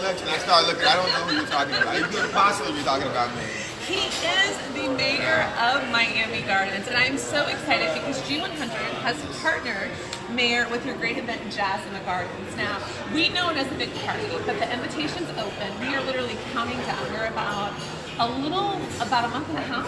election. I started looking. I don't know who you're talking about. You couldn't possibly be talking about me. He is the mayor of Miami Gardens, and I'm so excited because G100 has partnered Mayor with your great event, Jazz in the Gardens. Now, we know it as a big party, but the invitation's open. We are literally counting down. We're about a month and a half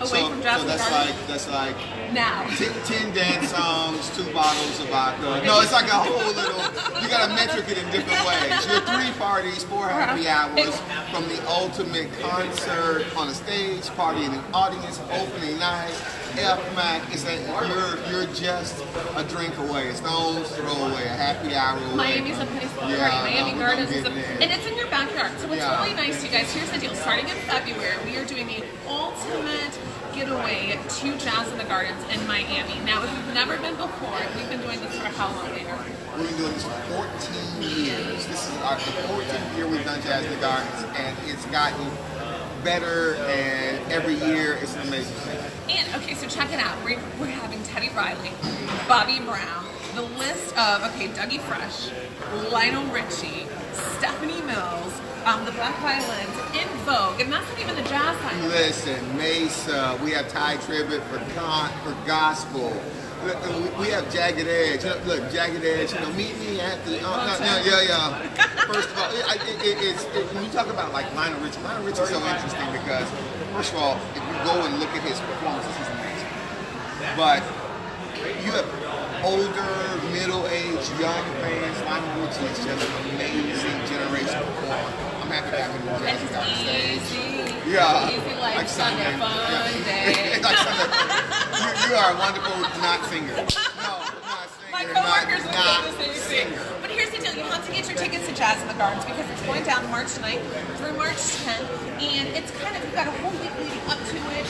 away from Jazz in the Gardens. So that's like now 10 dance songs, 2 bottles of vodka. No, it's like a whole little. You gotta metric it in different ways. Your 3 parties, 4 happy hours, from the ultimate concert on a stage, party in an audience, opening night. F-Mac, it's like you're just a drink away, a stone's throw away, a happy hour away. Miami's a place for party. Miami Gardens is and it's in your backyard. So what's really nice, you guys, here's the deal. Starting in February, we are doing the ultimate getaway to Jazz in the Gardens in Miami. Now, if you've never been before, we've been doing this for how long, Mayor? We've been doing this for 14 years. This is our 14th year we've done Jazz in the Gardens, and it's gotten better, and every year it's an amazing thing. And, okay, so check it out. We're having Teddy Riley, Bobby Brown, the list of, Dougie Fresh, Lionel Richie, Stephanie Mills, the Black Violins, In Vogue, and that's not even the jazz side. Listen, Mesa, we have Ty Tribbett for gospel. We have Jagged Edge. Look, Jagged Edge. Meet me at the. First of all, when you talk about like Lionel Richie is so interesting because, first of all, if you go and look at his performances, he's amazing. But you have older, middle-aged, young fans. Lionel Richie is just an amazing generation performer. I'm happy to have him on Jazz on stage. Yeah, easy like Sunday fun day. Like Sunday. You are a wonderful not singer. No, not singer. My coworkers would say the same thing. But here's the deal: you have to get your tickets to Jazz in the Gardens because it's going down March 9th through March 10th, and it's kind of you've got a whole week leading up to it.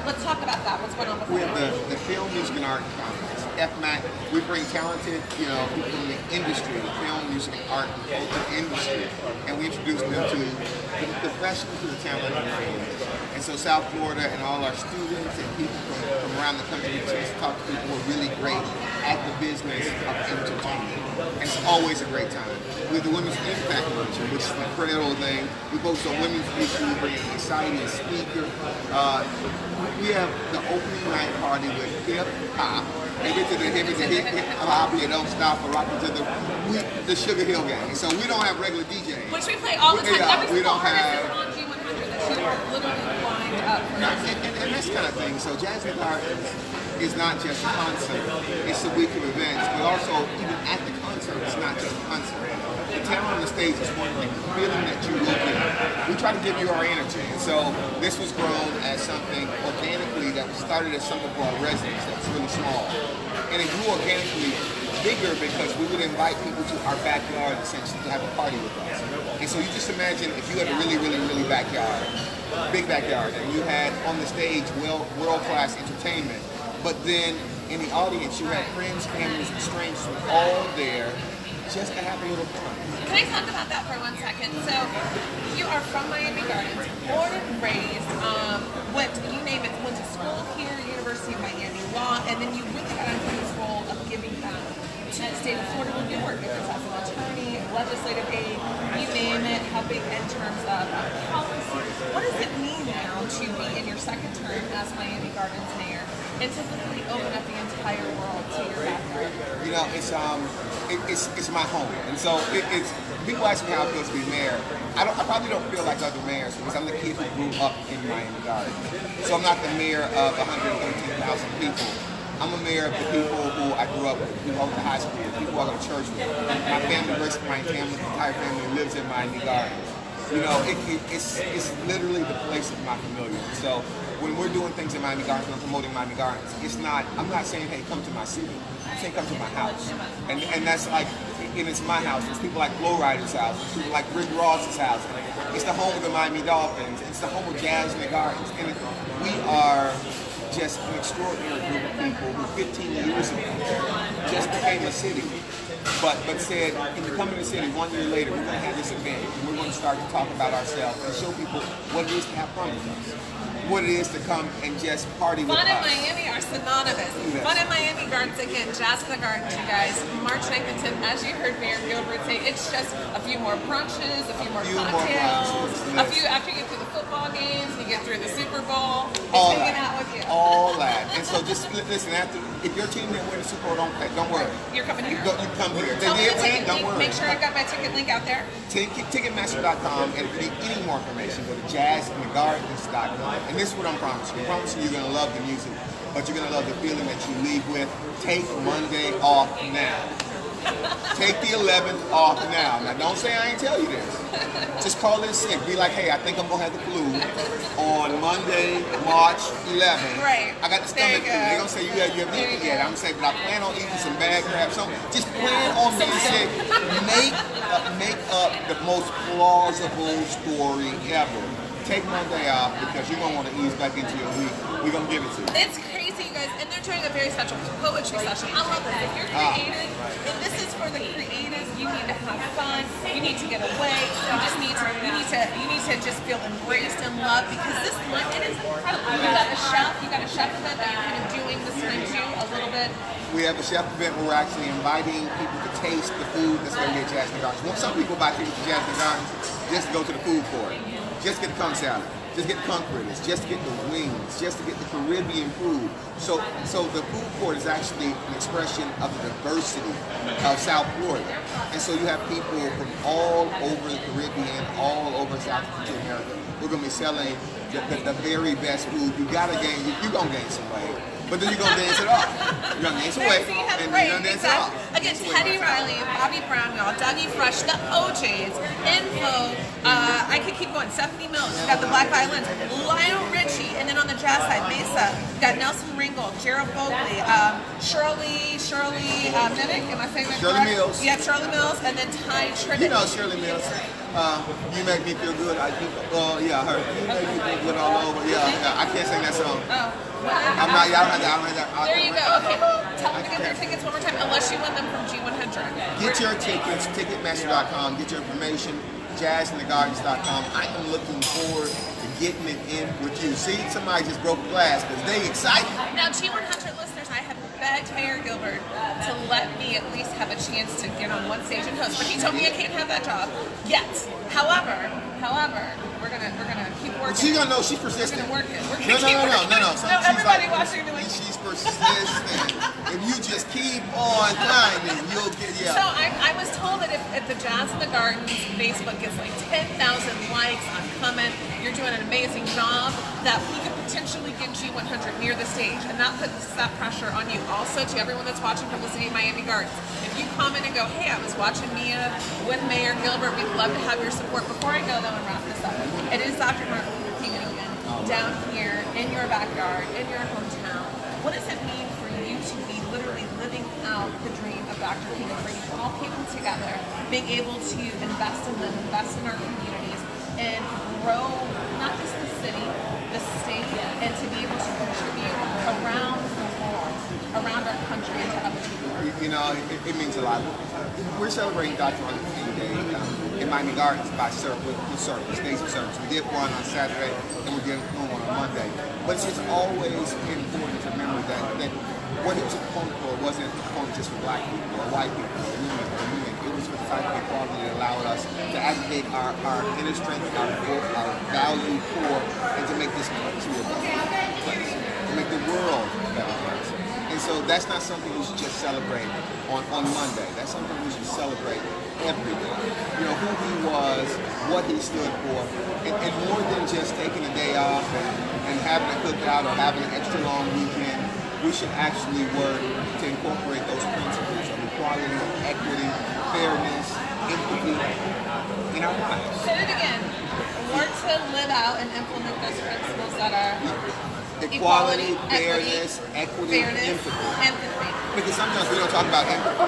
Let's talk about that. What's going on before? We have the Film, Music, and Art Conference. FMAC. We bring talented, people from the industry, the film, music, and art, and culture industry, and we introduce them to the professionals, to the talent and creators. And so South Florida and all our students and people from around the country get a chance to talk to people who are really great at the business of entertainment. And it's always a great time. We have the Women's Impact Luncheon, which is an incredible thing. We focus on women's issues, we bring an exciting speaker. We have the opening night party with hip hop. Hip hop, you don't stop or rock to the Sugar Hill Gang. So we don't have regular DJs. Which we play all the time. Every we don't have. On G100 that you are literally lined up. And this kind of thing. So Jazz in the Gardens is not just a concert. It's a week of events, but also even at the concert, it's not just a concert. The talent on the stage is one thing. The feeling that you will get. We try to give you our energy. And so this was grown as something organically that started as something for our residents that's really small. And it grew organically bigger because we would invite people to our backyard essentially to have a party with us. And so you just imagine if you had a really, really, really backyard, big backyard, and you had on the stage world-class entertainment, but then in the audience you had friends, families, and strangers all there just to have a little fun. Can I talk about that for 1 second? So, you are from Miami Gardens, born and raised, you name it, went to school here, University of Miami Law, and then you really got into this role of giving back to the state of Florida when you work, whether it's as an attorney, legislative aid, you name it, helping in terms of policy. What does it mean now to be in your second term as Miami Gardens mayor and to literally open up the entire world to your backyard? It's my home, and so it's. People ask me how it feels to be mayor. I probably don't feel like other mayors because I'm the kid who grew up in Miami Gardens. So I'm not the mayor of 113,000 people. I'm a mayor of the people who I grew up with, people I went to high school with, people I go to church with. My family, the entire family lives in Miami Gardens. It's literally the place of my familiar. So when we're doing things in Miami Gardens, when I'm promoting Miami Gardens, I'm not saying, hey, come to my city. I'm saying come to my house. And that's like, and it's my house. It's people like Flo Rida's house. It's people like Rick Ross's house. It's the home of the Miami Dolphins. It's the home of Jazz in the Gardens. And we are just an extraordinary group of people who 15 years ago just became a city. but said, if you come to the city 1 year later, we're going to have this event, and we're going to start to talk about ourselves and show people what it is to have fun with us, what it is to come and just party with us. Fun in Miami are synonymous. Yes. Fun in Miami Gardens, again, Jazz in the Gardens, you guys. March 9th and 10th, as you heard Mayor Gilbert say, it's just a few more brunches, a few more cocktails, a few after you get through the football games, you get through the Super Bowl, All hanging that. out with you. All that. And so just listen, if your team didn't win the Super Bowl, don't worry. You're coming here. You come here. If Tell me they the did win, ticket don't link. worry. Make sure I've got my ticket link out there. Ticketmaster.com, and if you need any more information, go to jazzinthegardens.com. And this is what I'm promising. I promise you, you're going to love the music, but you're going to love the feeling that you leave with. Take Monday off now. Take the 11th off now. Now, don't say I ain't tell you this. Just call in sick. Be like, hey, I think I'm going to have the flu on Monday, March 11th. Right. I got the stomach flu. They're going to say, you haven't eaten yet. I'm saying, but I plan on eating some bad crap. So just plan on being sick. Make up the most plausible story ever. Take Monday off because you're going to want to ease back into your week. We're going to give it to you. It's crazy, you guys, and they're doing a very special poetry session. I love this. If you're creative, if this is for the creatives, you need to have fun. You need to get away. You need to just feel embraced and loved because this month it is incredible. You got a chef event that you're kind of doing this time too, a little bit. We have a chef event where we're actually inviting people to taste the food that's going to get Jazz in the Gardens. Well, some people buy tickets to Jazz in the Gardens just to go to the food court, just get the conch salad, just get the conch fritters, just to get the wings, just to get the Caribbean food. So the food court is actually an expression of the diversity of South Florida. And so you have people from all over the Caribbean, all over South America. We're going to be selling the very best food. You're going to gain some weight. But then you're going to dance it off. You're going to dance away, and you're going to dance it off. Again, Teddy Riley, Bobby Brown, y'all, Dougie Fresh, the OJs, Info, I could keep going, Stephanie Mills, you got the Black Violins, Lionel Richie, and then on the jazz side, Mesa, you got Nelson Ringold, Gerald Bogley, Shirley Minnick, am I saying that Shirley correct? Mills. Yeah, Shirley Mills, and then Ty Trinity. You know Shirley Mills. You make me feel good. Yeah, her. You make me feel good all over. Yeah, I can't sing that song. Oh. I'm not. I don't have that. There you go. Okay. Tell them to get their tickets one more time, unless you win them from G100. Get your tickets, Ticketmaster.com. Get your information, jazzinthegardens.com. I am looking forward to getting it in with you. See, somebody just broke glass because they excited. Now, G100 listeners, I have begged Mayor Gilbert to let me at least have a chance to get on one stage and host, but he told me I can't have that job yet. However, we're gonna keep working. She's gonna know she's persistent. We're gonna work it. We're No. everybody watching me like she's persistent. If you just keep on climbing, you'll get. Yeah. So I was told that if the Jazz in the Gardens Facebook gets like 10,000 likes on comment, you're doing an amazing job, that we could potentially get G100 near the stage, and that puts that pressure on you. Also, to everyone that's watching from the city of Miami Gardens, if you comment and go, hey, I was watching Mia with Mayor Gilbert, we'd love to have your support. Before I go though and wrap this up, it is Dr. Martin Luther King weekend down here in your backyard, in your hometown. What does it mean for you to be literally living out the dream of Dr. King and bringing all people together, being able to invest in them, invest in our communities, and grow not just the city, the state, and to be able to contribute around the world, around our country, and to other people? You know, it means a lot. We're celebrating Dr. Martin Luther King Day in Miami Gardens by days of service. We did one on Saturday, and we're doing one on Monday. But it's just always important to remember that what he was a proponent for wasn't a proponent just for black people or white people or women. It was for the type of equality that allowed us to aggregate our inner strength, our value core, and to make this country a better place, to make the world a better place. And so that's not something we should just celebrate on Monday. That's something we should celebrate every day. You know, who he was, what he stood for, and more than just taking a day off and having a cookout or having an extra long weekend, we should actually work to incorporate those principles of equality, equity, fairness, empathy in our lives. Say it again. Work to live out and implement those principles that are equality, fairness, equity, empathy. Because sometimes we don't talk about empathy,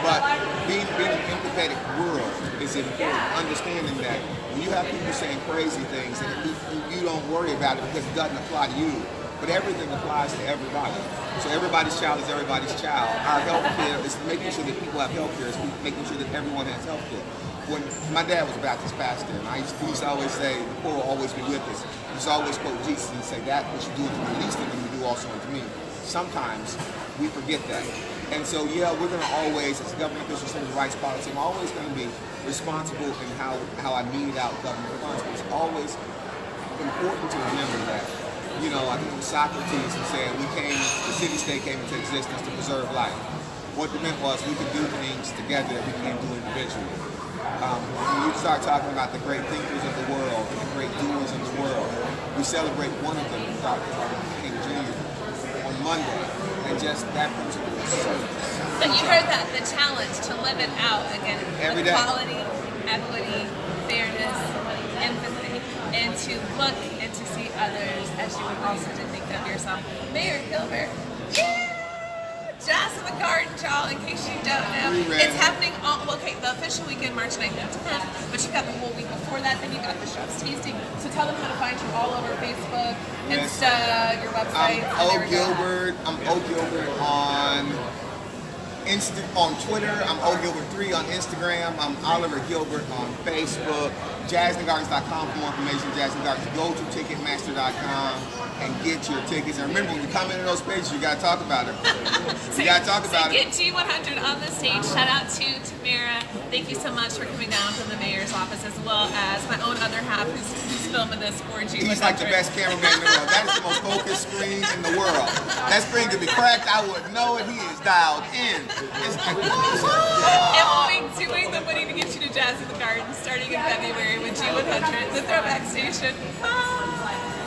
but being an empathetic world is important. Understanding that when you have people saying crazy things and you don't worry about it because it doesn't apply to you, but everything applies to everybody. So everybody's child is everybody's child. Our health care is making sure that people have health care, is making sure that everyone has health care. When my dad was a Baptist pastor, and he used to always say, the poor will always be with us. He used to always quote Jesus and say, that which you do unto the least of them, you do also unto me. Sometimes we forget that. And so, yeah, we're going to always, as a government official, civil rights policy, I'm always going to be responsible in how I mete out government funds. But it's always important to remember that. You know, I think it was Socrates who said the city-state came into existence to preserve life. What it meant was we could do things together that we can't do individually. When you start talking about the great thinkers of the world, and the great doers in the world, we celebrate one of them, Dr. Martin Luther King Jr., on Monday, and just that principle is service. But you heard that, the challenge to live it out again. Every day. Equality, equity, fairness, empathy, and to look and to see others as you would also to think of yourself. Mayor Gilbert, yeah! Jazz in the Garden, y'all, in case you don't know. It's happening on, okay, the official weekend, March 9th and 10th, but you got the whole week before that, then you got the chef's tasting. So tell them how to find you all over Facebook, Insta, your website. I'm O Gilbert on Twitter. I'm O Gilbert 3 on Instagram. I'm Oliver Gilbert on Facebook. JazzInTheGardens.com for more information. Jazz in the Gardens. Go to Ticketmaster.com and get your tickets. And remember, when you come into those pages, you got to talk about it. You got to talk about it. Get G100 on the stage. Shout out to Tamara. Thank you so much for coming down from the mayor's office, as well as my own other half who's filming this for G100. He's like the best cameraman in the world. That is the most focused screen in the world. That screen could be cracked. I wouldn't know it. He is dialed in. It's like, and we'll be doing the Winning to Get You to Jazz in the Garden starting in February with G100, the Throwback Station. Bye.